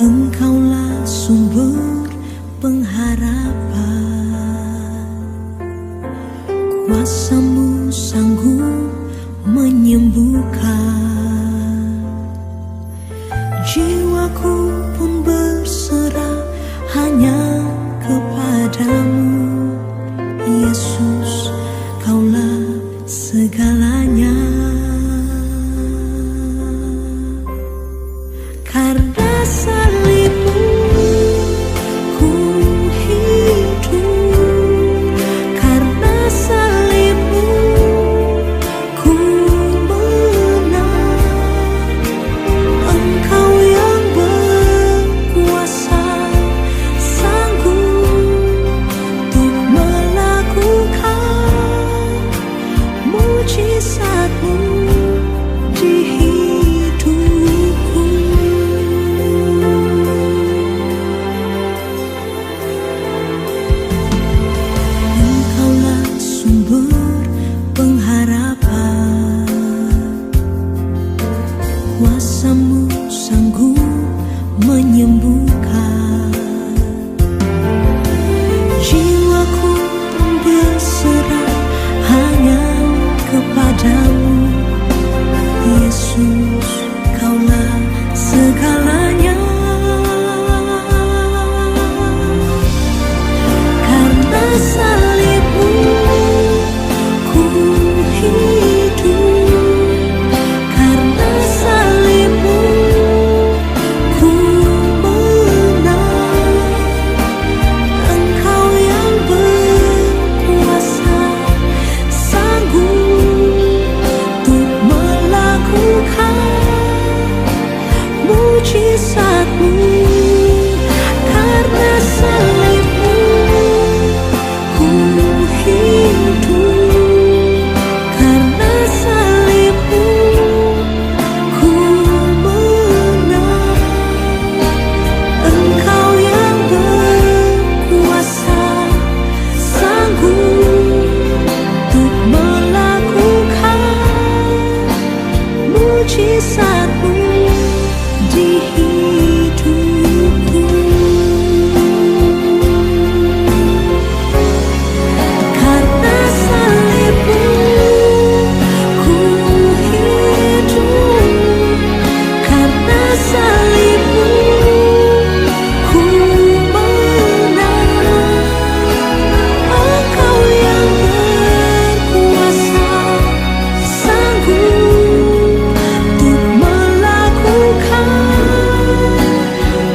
Engkaulah sumber pengharapan, kuasa-Mu sanggup menyembuhkan. Jiwaku pun berserah hanya kepadamu, Yesus, Kaulah segalanya. Karena salib-Mu ku hidup, karena salib-Mu ku menang. Engkau yang berkuasa sanggup untuk melakukan mujizat-Mu di hidupku. Engkaulah sumber pengharapan, kuasa-Mu sanggup menyembuhkan. Jiwaku berserah hanya kepadamu, Yesus, Kaulah segalanya. Karena salib-Mu ku hidup, karena salib-Mu ku menang. Engkau yang berkuasa sanggup untuk melakukan mujizat-Mu. Karena salib-Mu ku hidup, karena salib-Mu ku menang. Engkau yang berkuasa sanggup untuk melakukan mujizat-Mu di hidupku. Karena salib-Mu ku hidup, karena salib-Mu ku menang. Engkau yang berkuasa sanggup untuk melakukan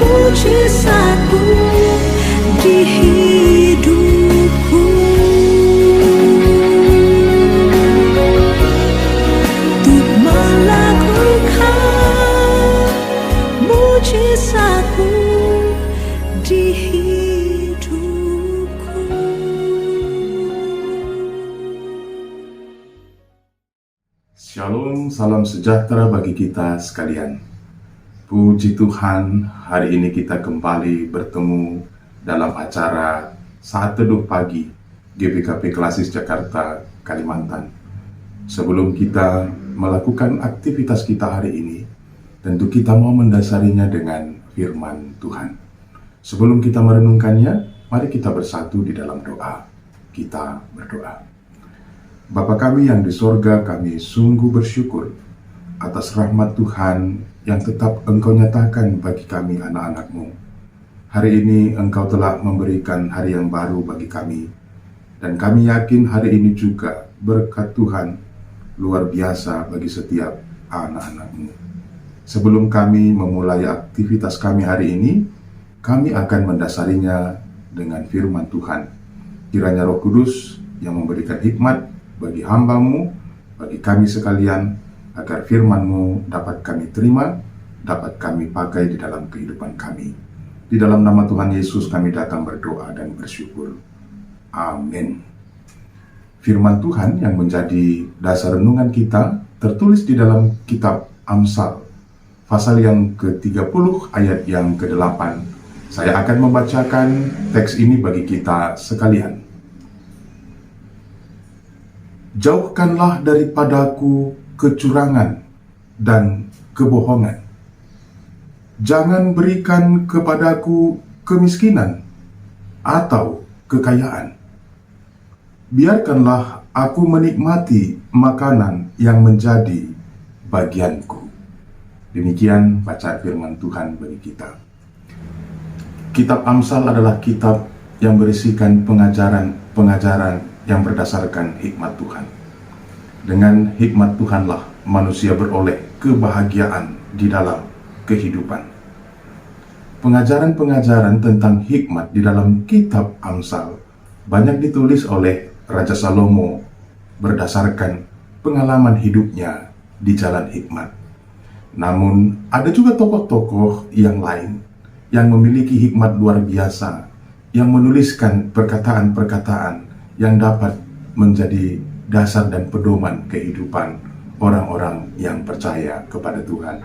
mujizat-Mu di hidupku. Untuk melakukan mujizat-Mu di hidupku. Shalom, salam sejahtera bagi kita sekalian. Puji Tuhan, hari ini kita kembali bertemu dalam acara Saat Teduh Pagi GBKP Klasis Jakarta, Kalimantan. Sebelum kita melakukan aktivitas kita hari ini, tentu kita mau mendasarinya dengan firman Tuhan. Sebelum kita merenungkannya, mari kita bersatu di dalam doa. Kita berdoa. Bapa kami yang di sorga, kami sungguh bersyukur atas rahmat Tuhan yang tetap Engkau nyatakan bagi kami anak-anak-Mu. Hari ini Engkau telah memberikan hari yang baru bagi kami, dan kami yakin hari ini juga berkat Tuhan luar biasa bagi setiap anak-anak-Mu. Sebelum kami memulai aktivitas kami hari ini, kami akan mendasarinya dengan firman Tuhan. Kiranya Roh Kudus yang memberikan hikmat bagi hamba-Mu, bagi kami sekalian, agar firman-Mu dapat kami terima, dapat kami pakai di dalam kehidupan kami. Di dalam nama Tuhan Yesus kami datang berdoa dan bersyukur. Amin. Firman Tuhan yang menjadi dasar renungan kita tertulis di dalam kitab Amsal, pasal yang ke-30 ayat yang ke-8. Saya akan membacakan teks ini bagi kita sekalian. Jauhkanlah daripadaku kecurangan dan kebohongan. Jangan berikan kepadaku kemiskinan atau kekayaan. Biarkanlah aku menikmati makanan yang menjadi bagianku. Demikian bacaan firman Tuhan bagi kita. Kitab Amsal adalah kitab yang berisikan pengajaran-pengajaran yang berdasarkan hikmat Tuhan. Dengan hikmat Tuhanlah manusia beroleh kebahagiaan di dalam kehidupan. Pengajaran-pengajaran tentang hikmat di dalam kitab Amsal banyak ditulis oleh Raja Salomo berdasarkan pengalaman hidupnya di jalan hikmat. Namun ada juga tokoh-tokoh yang lain yang memiliki hikmat luar biasa, yang menuliskan perkataan-perkataan yang dapat menjadi dasar dan pedoman kehidupan orang-orang yang percaya kepada Tuhan.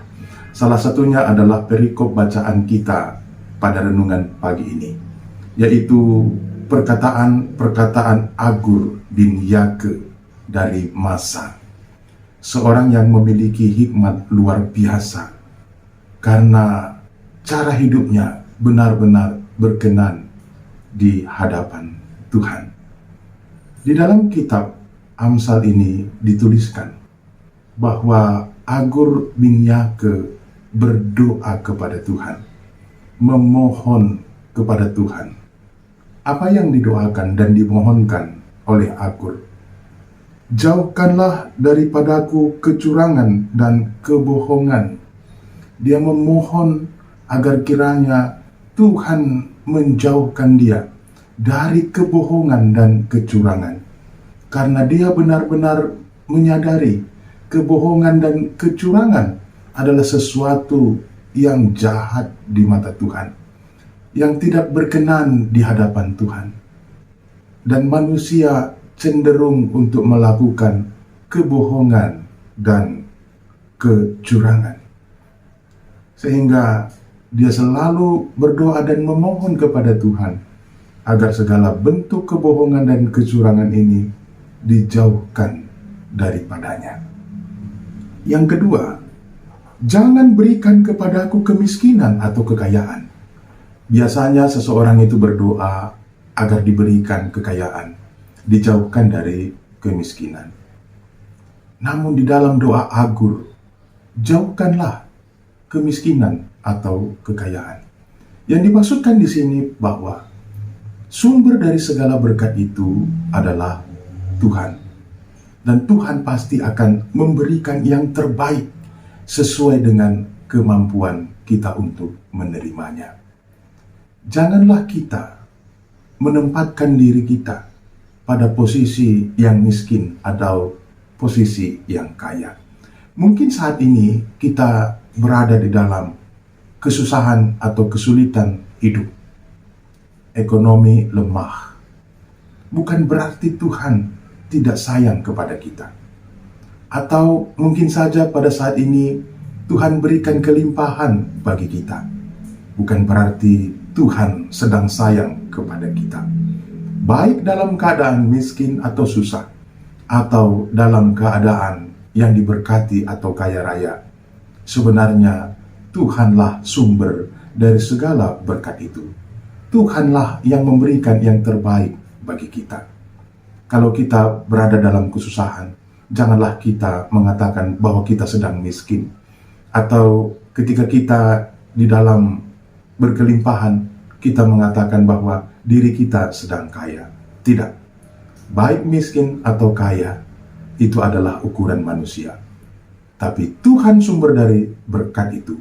Salah satunya adalah perikop bacaan kita pada renungan pagi ini, yaitu perkataan-perkataan Agur bin Yake dari Masa, seorang yang memiliki hikmat luar biasa karena cara hidupnya benar-benar berkenan di hadapan Tuhan. Di dalam kitab Amsal ini dituliskan bahwa Agur bin Yake berdoa kepada Tuhan, memohon kepada Tuhan. Apa yang didoakan dan dimohonkan oleh Agur? Jauhkanlah daripadaku kecurangan dan kebohongan. Dia memohon agar kiranya Tuhan menjauhkan dia dari kebohongan dan kecurangan, karena dia benar-benar menyadari kebohongan dan kecurangan adalah sesuatu yang jahat di mata Tuhan, yang tidak berkenan di hadapan Tuhan. Dan manusia cenderung untuk melakukan kebohongan dan kecurangan. Sehingga dia selalu berdoa dan memohon kepada Tuhan agar segala bentuk kebohongan dan kecurangan ini dijauhkan daripadanya. Yang kedua, jangan berikan kepadaku kemiskinan atau kekayaan. Biasanya seseorang itu berdoa agar diberikan kekayaan, dijauhkan dari kemiskinan. Namun di dalam doa Agur, jauhkanlah kemiskinan atau kekayaan. Yang dimaksudkan di sini bahwa sumber dari segala berkat itu adalah Tuhan. Dan Tuhan pasti akan memberikan yang terbaik sesuai dengan kemampuan kita untuk menerimanya. Janganlah kita menempatkan diri kita pada posisi yang miskin atau posisi yang kaya. Mungkin saat ini kita berada di dalam kesusahan atau kesulitan hidup. Ekonomi lemah. Bukan berarti Tuhan tidak sayang kepada kita. Atau mungkin saja pada saat ini Tuhan berikan kelimpahan bagi kita. Bukan berarti Tuhan sedang sayang kepada kita. Baik dalam keadaan miskin atau susah, atau dalam keadaan yang diberkati atau kaya raya, sebenarnya Tuhanlah sumber dari segala berkat itu. Tuhanlah yang memberikan yang terbaik bagi kita. Kalau kita berada dalam kesusahan, janganlah kita mengatakan bahwa kita sedang miskin. Atau ketika kita di dalam berkelimpahan, kita mengatakan bahwa diri kita sedang kaya. Tidak. Baik miskin atau kaya, itu adalah ukuran manusia. Tapi Tuhan sumber dari berkat itu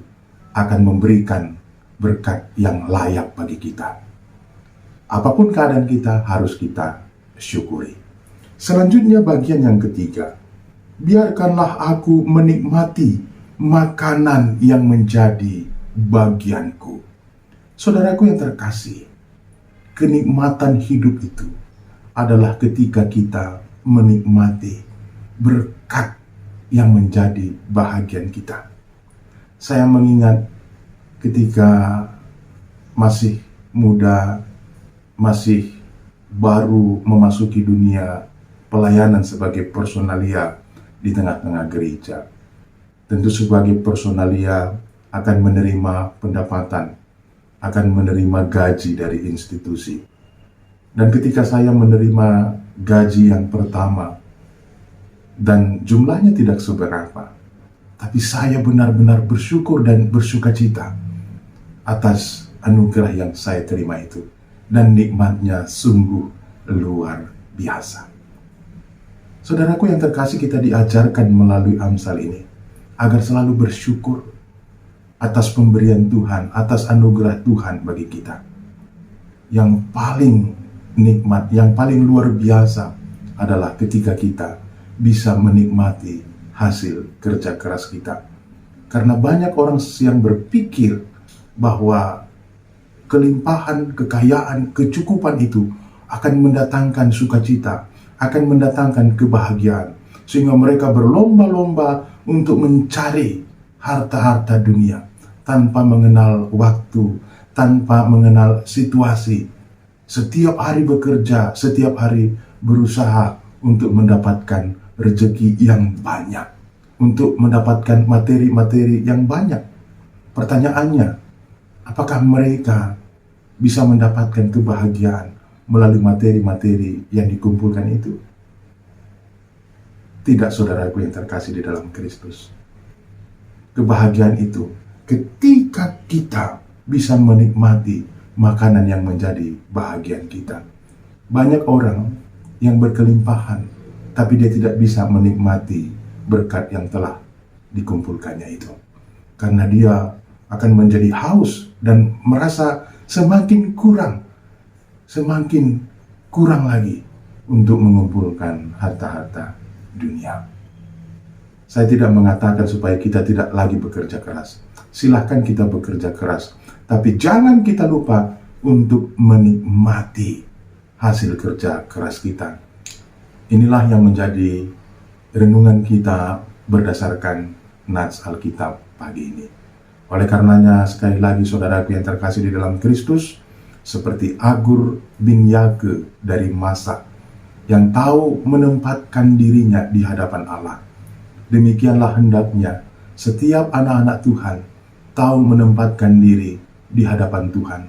akan memberikan berkat yang layak bagi kita. Apapun keadaan kita, harus kita syukuri. Selanjutnya bagian yang ketiga, biarkanlah aku menikmati makanan yang menjadi bagianku. Saudaraku yang terkasih, kenikmatan hidup itu adalah ketika kita menikmati berkat yang menjadi bahagian kita. Saya mengingat ketika masih muda, masih baru memasuki dunia pelayanan sebagai personalia di tengah-tengah gereja. Tentu sebagai personalia akan menerima pendapatan, akan menerima gaji dari institusi. Dan ketika saya menerima gaji yang pertama, dan jumlahnya tidak seberapa, tapi saya benar-benar bersyukur dan bersukacita atas anugerah yang saya terima itu. Dan nikmatnya sungguh luar biasa. Saudaraku yang terkasih, kita diajarkan melalui Amsal ini agar selalu bersyukur atas pemberian Tuhan, atas anugerah Tuhan bagi kita. Yang paling nikmat, yang paling luar biasa adalah ketika kita bisa menikmati hasil kerja keras kita. Karena banyak orang yang berpikir bahwa kelimpahan, kekayaan, kecukupan itu akan mendatangkan sukacita, akan mendatangkan kebahagiaan, sehingga mereka berlomba-lomba untuk mencari harta-harta dunia tanpa mengenal waktu, tanpa mengenal situasi. Setiap hari bekerja, setiap hari berusaha untuk mendapatkan rezeki yang banyak, untuk mendapatkan materi-materi yang banyak. Pertanyaannya, apakah mereka bisa mendapatkan kebahagiaan melalui materi-materi yang dikumpulkan itu? Tidak, saudaraku yang terkasih di dalam Kristus. Kebahagiaan itu ketika kita bisa menikmati makanan yang menjadi bahagian kita. Banyak orang yang berkelimpahan, tapi dia tidak bisa menikmati berkat yang telah dikumpulkannya itu. Karena dia akan menjadi haus dan merasa semakin kurang lagi untuk mengumpulkan harta-harta dunia. Saya tidak mengatakan supaya kita tidak lagi bekerja keras. Silahkan kita bekerja keras, tapi jangan kita lupa untuk menikmati hasil kerja keras kita. Inilah yang menjadi renungan kita berdasarkan nats Alkitab pagi ini. Oleh karenanya, sekali lagi saudaraku yang terkasih di dalam Kristus, seperti Agur bin Yake dari Masa, yang tahu menempatkan dirinya di hadapan Allah, demikianlah hendaknya setiap anak-anak Tuhan tahu menempatkan diri di hadapan Tuhan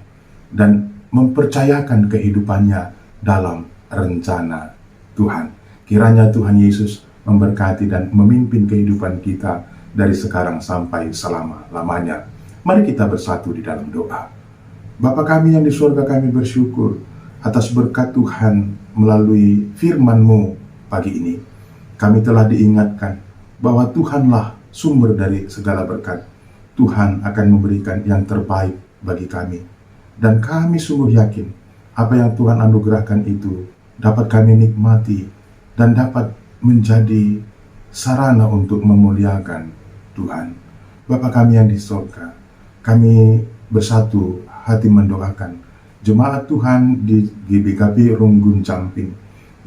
dan mempercayakan kehidupannya dalam rencana Tuhan. Kiranya Tuhan Yesus memberkati dan memimpin kehidupan kita dari sekarang sampai selama-lamanya. Mari kita bersatu di dalam doa. Bapa kami yang di surga, kami bersyukur atas berkat Tuhan melalui firman-Mu pagi ini. Kami telah diingatkan bahwa Tuhanlah sumber dari segala berkat. Tuhan akan memberikan yang terbaik bagi kami. Dan kami sungguh yakin apa yang Tuhan anugerahkan itu dapat kami nikmati dan dapat menjadi sarana untuk memuliakan Tuhan. Bapa kami yang di surga, kami bersatu hati mendoakan jemaat Tuhan di GBKP Runggun Camping.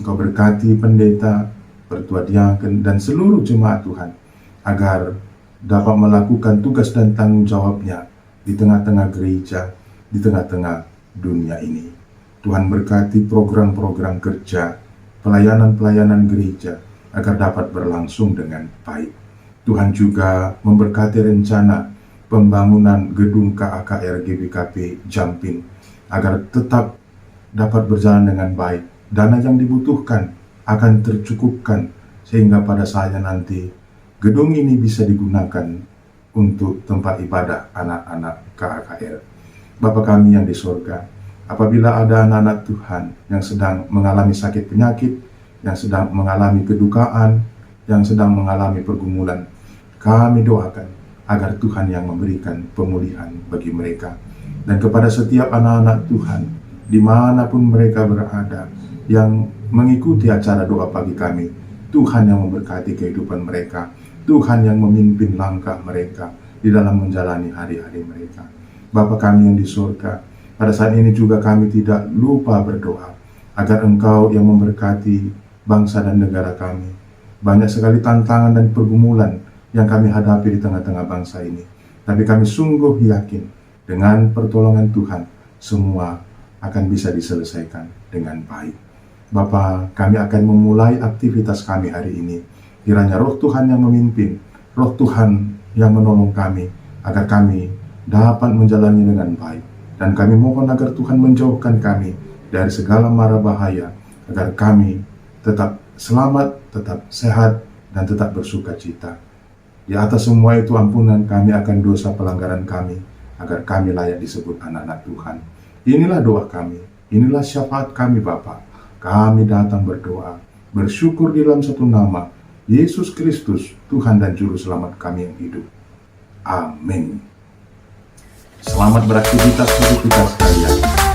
Engkau berkati pendeta, pertua diaken, dan seluruh jemaat Tuhan, agar dapat melakukan tugas dan tanggung jawabnya di tengah-tengah gereja, di tengah-tengah dunia ini. Tuhan berkati program-program kerja, pelayanan-pelayanan gereja, agar dapat berlangsung dengan baik. Tuhan juga memberkati rencana pembangunan gedung KAKR GBKP Jampin, agar tetap dapat berjalan dengan baik. Dana yang dibutuhkan akan tercukupkan, sehingga pada saatnya nanti gedung ini bisa digunakan untuk tempat ibadah anak-anak KAKR. Bapa kami yang di surga, apabila ada anak-anak Tuhan yang sedang mengalami sakit penyakit, yang sedang mengalami kedukaan, yang sedang mengalami pergumulan, kami doakan agar Tuhan yang memberikan pemulihan bagi mereka. Dan kepada setiap anak-anak Tuhan, dimanapun mereka berada, yang mengikuti acara doa pagi kami, Tuhan yang memberkati kehidupan mereka, Tuhan yang memimpin langkah mereka di dalam menjalani hari-hari mereka. Bapa kami yang di surga, pada saat ini juga kami tidak lupa berdoa agar Engkau yang memberkati bangsa dan negara kami. Banyak sekali tantangan dan pergumulan yang kami hadapi di tengah-tengah bangsa ini, tapi kami sungguh yakin dengan pertolongan Tuhan semua akan bisa diselesaikan dengan baik. Bapa, kami akan memulai aktivitas kami hari ini. Kiranya roh Tuhan yang memimpin, roh Tuhan yang menolong kami, agar kami dapat menjalani dengan baik. Dan kami mohon agar Tuhan menjauhkan kami dari segala mara bahaya, agar kami tetap selamat, tetap sehat, dan tetap bersuka cita. Di atas semua itu ampunan kami akan dosa pelanggaran kami, agar kami layak disebut anak-anak Tuhan. Inilah doa kami, inilah syafaat kami Bapa. Kami datang berdoa, bersyukur di dalam satu nama, Yesus Kristus, Tuhan dan Juru Selamat kami yang hidup. Amin. Selamat beraktivitas bagi kita sekalian.